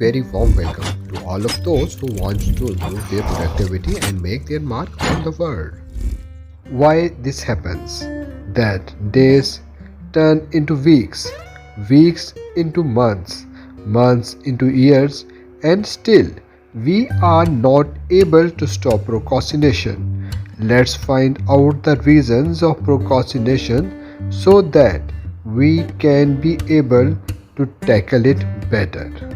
Very warm welcome to all of those who want to improve their productivity and make their mark on the world. Why this happens? That days turn into weeks, weeks into months, months into years, and still we are not able to stop procrastination. Let's find out the reasons of procrastination so that we can be able to tackle it better.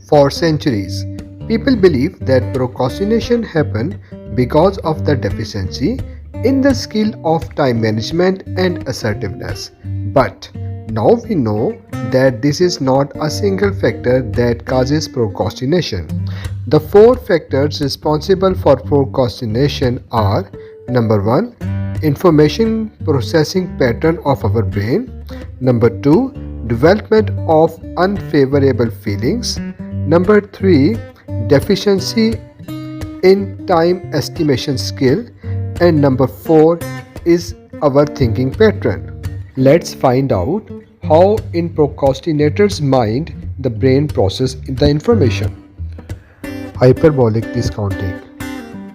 For centuries, people believe that procrastination happened because of the deficiency in the skill of time management and assertiveness. But now we know that this is not a single factor that causes procrastination. The four factors responsible for procrastination are: number 1, information processing pattern of our brain; number 2, development of unfavorable feelings; number 3, deficiency in time estimation skill; and number 4 is our thinking pattern. Let's find out how in procrastinator's mind the brain processes the information. Hyperbolic discounting.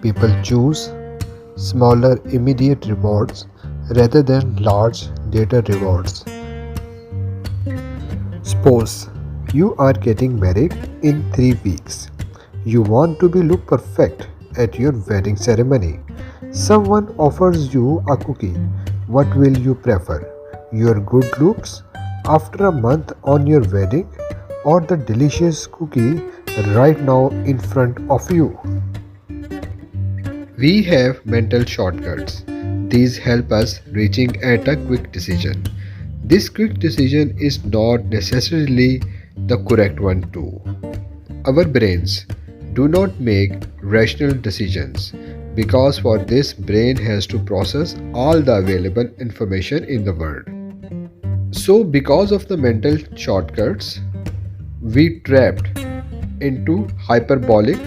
People choose smaller immediate rewards rather than large later rewards. Suppose you are getting married in 3 weeks. You want to be look perfect at your wedding ceremony. Someone offers you a cookie. What will you prefer? Your good looks after a month on your wedding, or the delicious cookie right now in front of you? We have mental shortcuts. These help us reaching at a quick decision. This quick decision is not necessarily the correct one too. Our brains do not make rational decisions because for this brain has to process all the available information in the world. So because of the mental shortcuts, we trapped into hyperbolic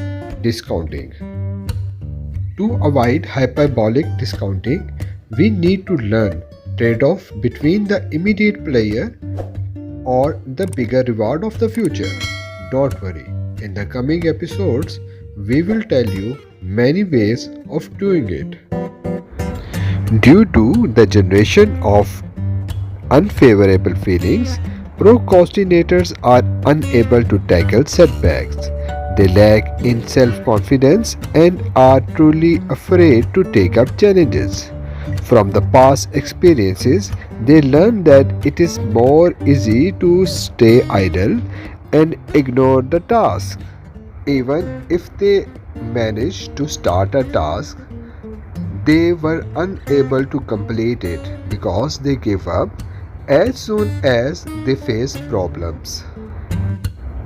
discounting. To avoid hyperbolic discounting, we need to learn trade-off between the immediate pleasure or the bigger reward of the future. Don't worry, in the coming episodes, we will tell you many ways of doing it. Due to the generation of unfavorable feelings, procrastinators are unable to tackle setbacks. They lack in self-confidence and are truly afraid to take up challenges. From the past experiences, they learn that it is more easy to stay idle and ignore the task. Even if they manage to start a task, they were unable to complete it because they gave up as soon as they faced problems.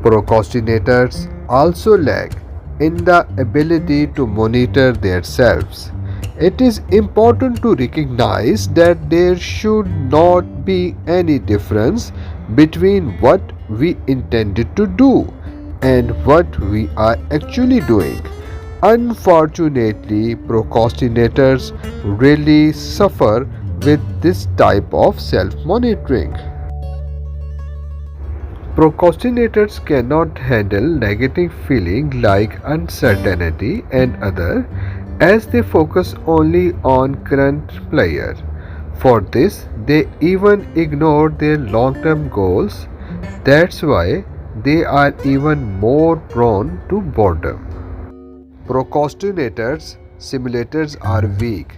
Procrastinators also lack in the ability to monitor themselves. It is important to recognize that there should not be any difference between what we intended to do and what we are actually doing. Unfortunately, procrastinators really suffer with this type of self-monitoring. Procrastinators cannot handle negative feelings like uncertainty and other, as they focus only on current pleasure. For this, they even ignore their long-term goals. That's why they are even more prone to boredom. Procrastinators' simulators are weak.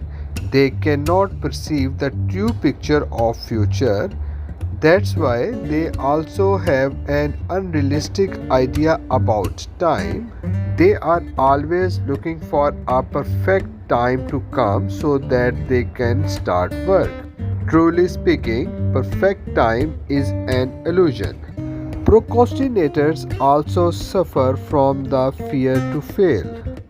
They cannot perceive the true picture of future. That's why they also have an unrealistic idea about time. They are always looking for a perfect time to come so that they can start work. Truly speaking, perfect time is an illusion. Procrastinators also suffer from the fear to fail.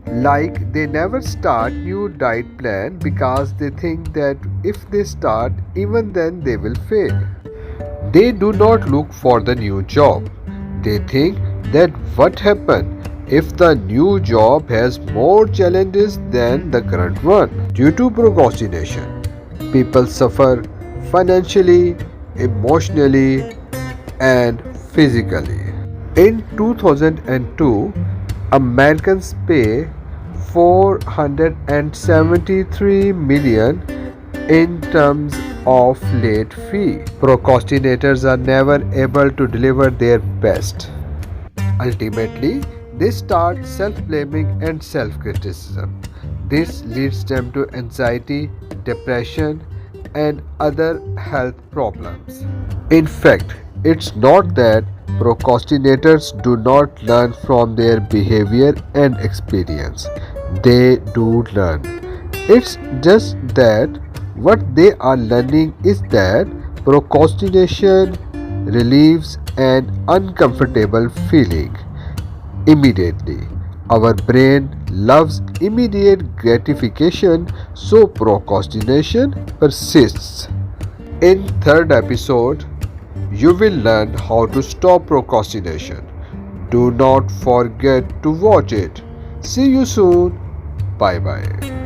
Like they never start new diet plan because they think that if they start, even then they will fail. They do not look for the new job. They think that what happened if the new job has more challenges than the current one. Due to procrastination, people suffer financially, emotionally, and physically. In 2002, Americans pay 473 million in terms of late fee. Procrastinators are never able to deliver their best. Ultimately, they start self-blaming and self-criticism. This leads them to anxiety, depression, and other health problems. In fact, it's not that procrastinators do not learn from their behavior and experience. They do learn. It's just that what they are learning is that procrastination relieves an uncomfortable feeling immediately. Our brain loves immediate gratification, so procrastination persists. In third episode, you will learn how to stop procrastination. Do not forget to watch it. See you soon. Bye bye.